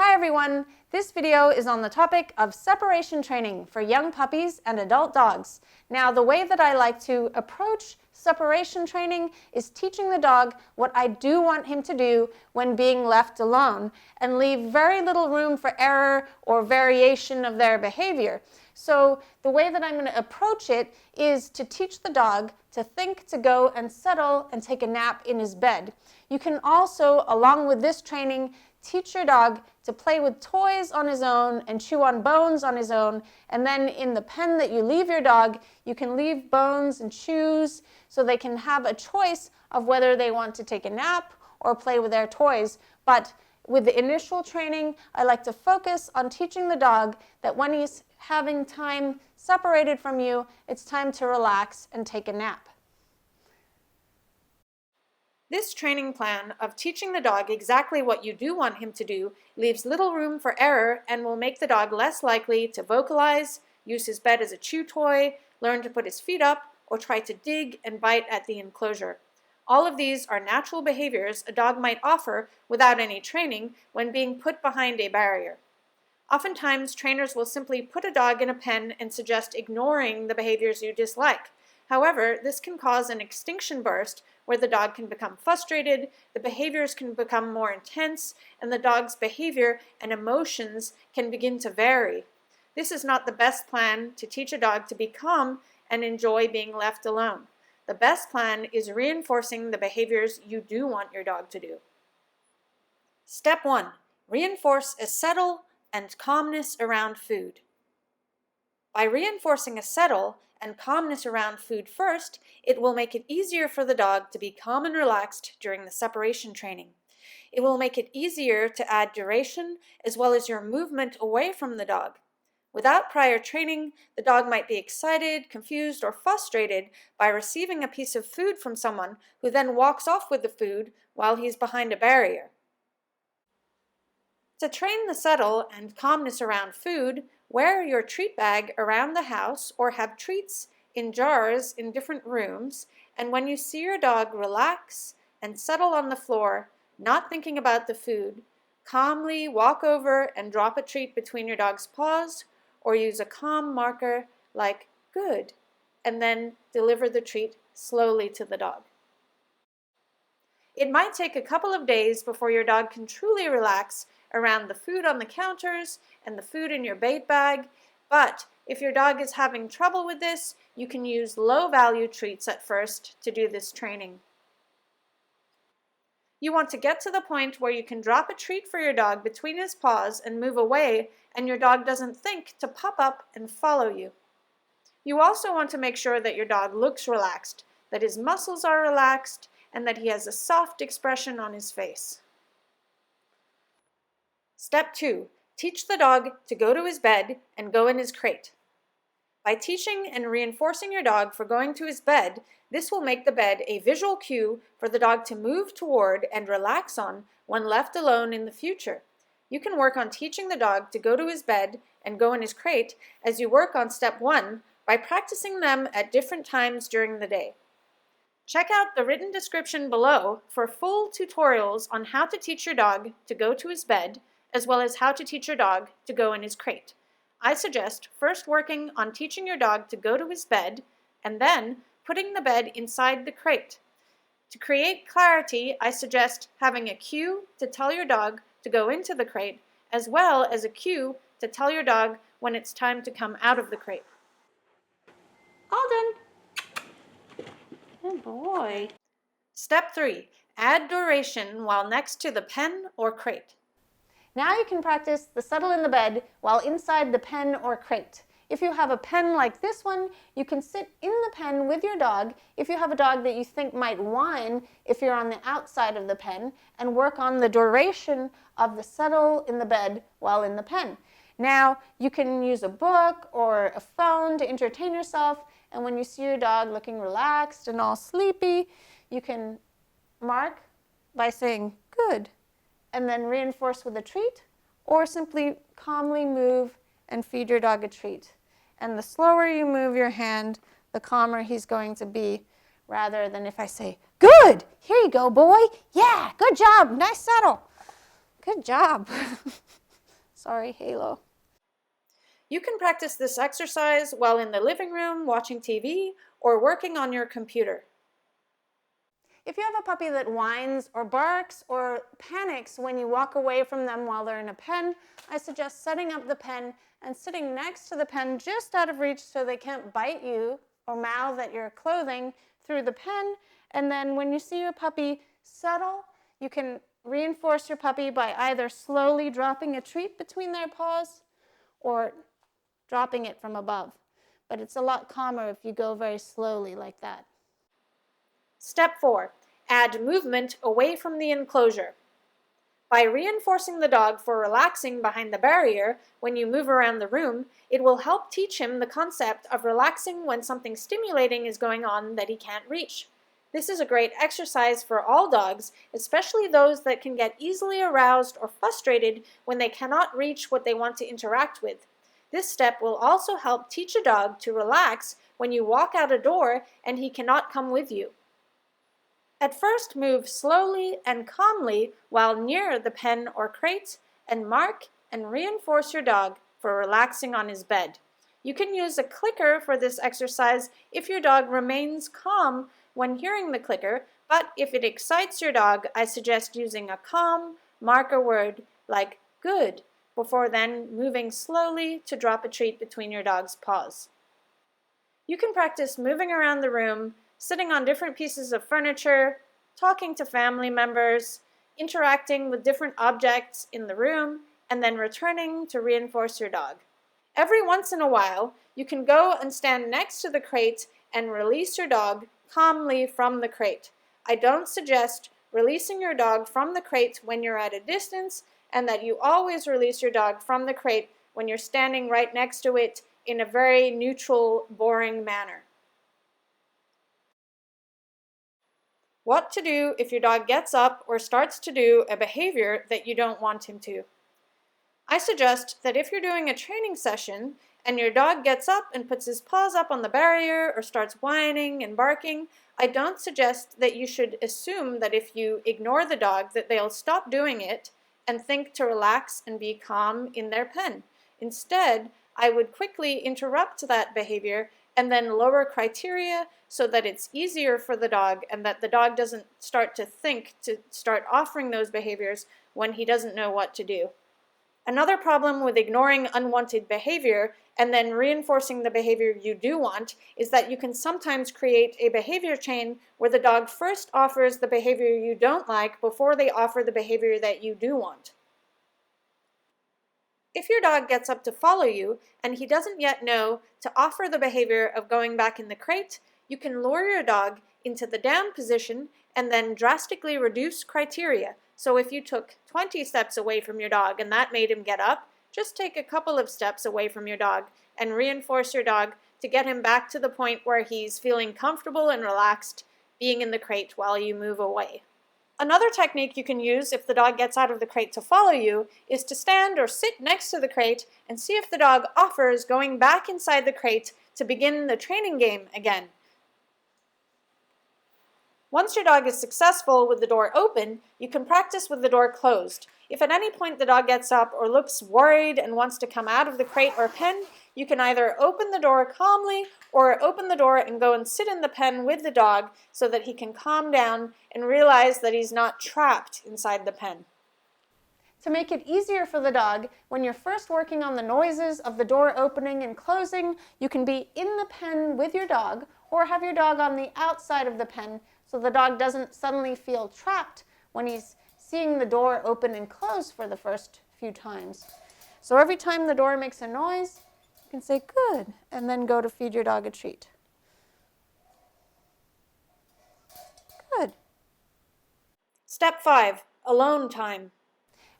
Hi everyone, this video is on the topic of separation training for young puppies and adult dogs. Now the way that I like to approach separation training is teaching the dog what I do want him to do when being left alone and leave very little room for error or variation of their behavior. So the way that I'm going to approach it is to teach the dog to think, to go and settle and take a nap in his bed. You can also, along with this training, teach your dog to play with toys on his own and chew on bones on his own, and then in the pen that you leave your dog, you can leave bones and chews so they can have a choice of whether they want to take a nap or play with their toys. But with the initial training, I like to focus on teaching the dog that when he's having time separated from you, it's time to relax and take a nap. This training plan of teaching the dog exactly what you do want him to do leaves little room for error and will make the dog less likely to vocalize, use his bed as a chew toy, learn to put his feet up, or try to dig and bite at the enclosure. All of these are natural behaviors a dog might offer without any training when being put behind a barrier. Oftentimes, trainers will simply put a dog in a pen and suggest ignoring the behaviors you dislike. However, this can cause an extinction burst where the dog can become frustrated, the behaviors can become more intense, and the dog's behavior and emotions can begin to vary. This is not the best plan to teach a dog to be calm and enjoy being left alone. The best plan is reinforcing the behaviors you do want your dog to do. Step 1. Reinforce a settle and calmness around food. By reinforcing a settle and calmness around food first, it will make it easier for the dog to be calm and relaxed during the separation training. It will make it easier to add duration as well as your movement away from the dog. Without prior training, the dog might be excited, confused, or frustrated by receiving a piece of food from someone who then walks off with the food while he's behind a barrier. To train the settle and calmness around food, wear your treat bag around the house or have treats in jars in different rooms, and when you see your dog relax and settle on the floor, not thinking about the food, calmly walk over and drop a treat between your dog's paws or use a calm marker like "good" and then deliver the treat slowly to the dog. It might take a couple of days before your dog can truly relax around the food on the counters and the food in your bait bag, but if your dog is having trouble with this, you can use low-value treats at first to do this training. You want to get to the point where you can drop a treat for your dog between his paws and move away, and your dog doesn't think to pop up and follow you. You also want to make sure that your dog looks relaxed, that his muscles are relaxed, and that he has a soft expression on his face. Step 2. Teach the dog to go to his bed and go in his crate. By teaching and reinforcing your dog for going to his bed, this will make the bed a visual cue for the dog to move toward and relax on when left alone in the future. You can work on teaching the dog to go to his bed and go in his crate as you work on step 1 by practicing them at different times during the day. Check out the written description below for full tutorials on how to teach your dog to go to his bed, as well as how to teach your dog to go in his crate. I suggest first working on teaching your dog to go to his bed, and then putting the bed inside the crate. To create clarity, I suggest having a cue to tell your dog to go into the crate, as well as a cue to tell your dog when it's time to come out of the crate. Alden! Good boy. Step 3. Add duration while next to the pen or crate. Now you can practice the settle in the bed while inside the pen or crate. If you have a pen like this one, you can sit in the pen with your dog if you have a dog that you think might whine if you're on the outside of the pen, and work on the duration of the settle in the bed while in the pen. Now you can use a book or a phone to entertain yourself, and when you see your dog looking relaxed and all sleepy, you can mark by saying "good" and then reinforce with a treat, or simply calmly move and feed your dog a treat. And the slower you move your hand, the calmer he's going to be, rather than if I say, "Good, here you go, boy. Yeah, good job, nice settle. Good job." Sorry, halo. You can practice this exercise while in the living room watching TV or working on your computer. If you have a puppy that whines or barks or panics when you walk away from them while they're in a pen, I suggest setting up the pen and sitting next to the pen just out of reach so they can't bite you or mouth at your clothing through the pen. And then when you see your puppy settle, you can reinforce your puppy by either slowly dropping a treat between their paws or dropping it from above. But it's a lot calmer if you go very slowly like that. Step 4. Add movement away from the enclosure. By reinforcing the dog for relaxing behind the barrier when you move around the room, it will help teach him the concept of relaxing when something stimulating is going on that he can't reach. This is a great exercise for all dogs, especially those that can get easily aroused or frustrated when they cannot reach what they want to interact with. This step will also help teach a dog to relax when you walk out a door and he cannot come with you. At first, move slowly and calmly while near the pen or crate and mark and reinforce your dog for relaxing on his bed. You can use a clicker for this exercise if your dog remains calm when hearing the clicker, but if it excites your dog, I suggest using a calm marker word like good before then moving slowly to drop a treat between your dog's paws. You can practice moving around the room, sitting on different pieces of furniture, talking to family members, interacting with different objects in the room, and then returning to reinforce your dog. Every once in a while, you can go and stand next to the crate and release your dog calmly from the crate. I don't suggest releasing your dog from the crate when you're at a distance, and that you always release your dog from the crate when you're standing right next to it in a very neutral, boring manner. What to do if your dog gets up or starts to do a behavior that you don't want him to. I suggest that if you're doing a training session and your dog gets up and puts his paws up on the barrier or starts whining and barking, I don't suggest that you should assume that if you ignore the dog that they'll stop doing it and think to relax and be calm in their pen. Instead, I would quickly interrupt that behavior and then lower criteria so that it's easier for the dog and that the dog doesn't start to think to start offering those behaviors when he doesn't know what to do. Another problem with ignoring unwanted behavior and then reinforcing the behavior you do want is that you can sometimes create a behavior chain where the dog first offers the behavior you don't like before they offer the behavior that you do want. If your dog gets up to follow you and he doesn't yet know to offer the behavior of going back in the crate, you can lure your dog into the down position and then drastically reduce criteria. So if you took 20 steps away from your dog and that made him get up, just take a couple of steps away from your dog and reinforce your dog to get him back to the point where he's feeling comfortable and relaxed being in the crate while you move away. Another technique you can use if the dog gets out of the crate to follow you is to stand or sit next to the crate and see if the dog offers going back inside the crate to begin the training game again. Once your dog is successful with the door open, you can practice with the door closed. If at any point the dog gets up or looks worried and wants to come out of the crate or pen, you can either open the door calmly or open the door and go and sit in the pen with the dog so that he can calm down and realize that he's not trapped inside the pen. To make it easier for the dog, when you're first working on the noises of the door opening and closing, you can be in the pen with your dog or have your dog on the outside of the pen so the dog doesn't suddenly feel trapped when he's seeing the door open and close for the first few times. So every time the door makes a noise, you can say good and then go to feed your dog a treat. Good. Step 5, alone time.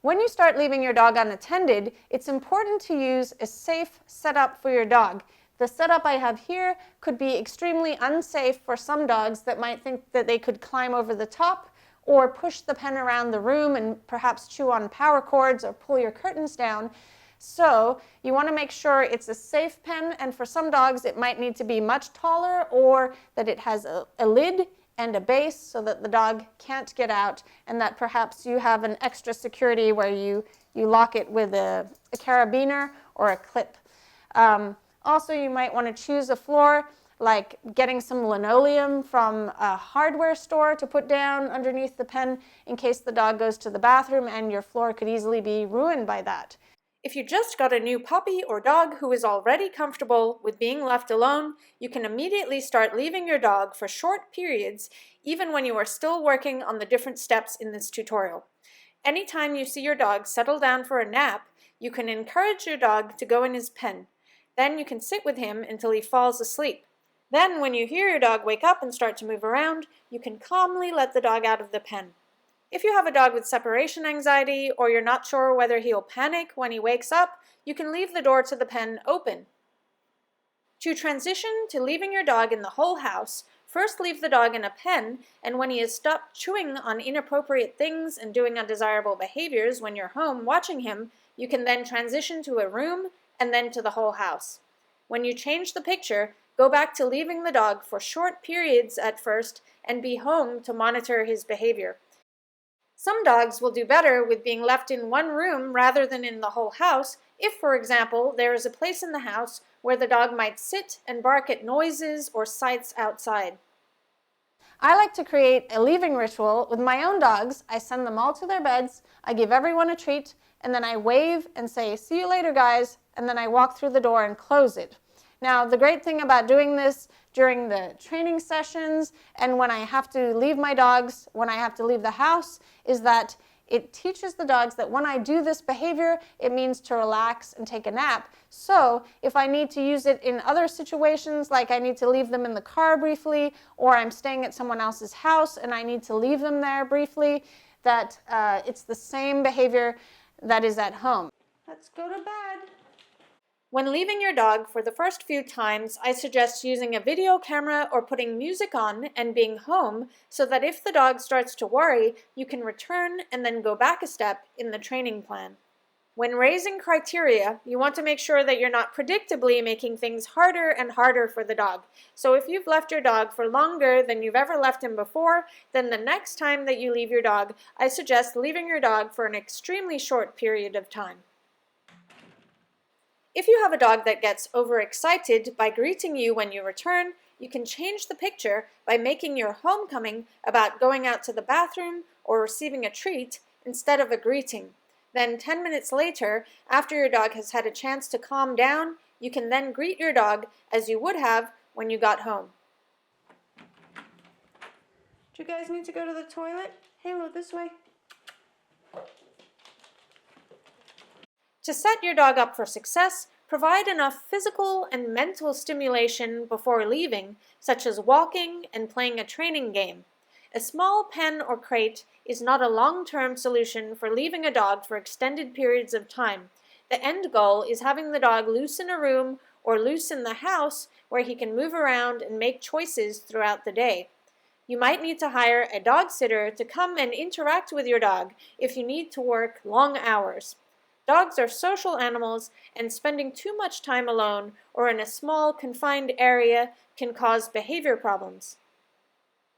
When you start leaving your dog unattended, it's important to use a safe setup for your dog. The setup I have here could be extremely unsafe for some dogs that might think that they could climb over the top or push the pen around the room and perhaps chew on power cords or pull your curtains down. So you want to make sure it's a safe pen, and for some dogs it might need to be much taller or that it has a lid and a base so that the dog can't get out, and that perhaps you have an extra security where you you lock it with a carabiner or a clip. Also, you might want to choose a floor, like getting some linoleum from a hardware store to put down underneath the pen in case the dog goes to the bathroom, and your floor could easily be ruined by that. If you just got a new puppy or dog who is already comfortable with being left alone, you can immediately start leaving your dog for short periods, even when you are still working on the different steps in this tutorial. Anytime you see your dog settle down for a nap, you can encourage your dog to go in his pen. Then you can sit with him until he falls asleep. Then, when you hear your dog wake up and start to move around, you can calmly let the dog out of the pen. If you have a dog with separation anxiety, or you're not sure whether he'll panic when he wakes up, you can leave the door to the pen open. To transition to leaving your dog in the whole house, first leave the dog in a pen, and when he has stopped chewing on inappropriate things and doing undesirable behaviors when you're home watching him, you can then transition to a room and then to the whole house. When you change the picture, go back to leaving the dog for short periods at first and be home to monitor his behavior. Some dogs will do better with being left in one room rather than in the whole house if, for example, there is a place in the house where the dog might sit and bark at noises or sights outside. I like to create a leaving ritual with my own dogs. I send them all to their beds, I give everyone a treat, and then I wave and say, "See you later, guys," and then I walk through the door and close it. Now, the great thing about doing this during the training sessions and when I have to leave my dogs, when I have to leave the house, is that it teaches the dogs that when I do this behavior, it means to relax and take a nap. So if I need to use it in other situations, like I need to leave them in the car briefly, or I'm staying at someone else's house and I need to leave them there briefly, that it's the same behavior that is at home. Let's go to bed. When leaving your dog for the first few times, I suggest using a video camera or putting music on and being home so that if the dog starts to worry, you can return and then go back a step in the training plan. When raising criteria, you want to make sure that you're not predictably making things harder and harder for the dog. So if you've left your dog for longer than you've ever left him before, then the next time that you leave your dog, I suggest leaving your dog for an extremely short period of time. If you have a dog that gets overexcited by greeting you when you return, you can change the picture by making your homecoming about going out to the bathroom or receiving a treat instead of a greeting. Then 10 minutes later, after your dog has had a chance to calm down, you can then greet your dog as you would have when you got home. Do you guys need to go to the toilet? Halo, this way. To set your dog up for success, provide enough physical and mental stimulation before leaving, such as walking and playing a training game. A small pen or crate is not a long-term solution for leaving a dog for extended periods of time. The end goal is having the dog loose in a room or loose in the house where he can move around and make choices throughout the day. You might need to hire a dog sitter to come and interact with your dog if you need to work long hours. Dogs are social animals, and spending too much time alone or in a small, confined area can cause behavior problems.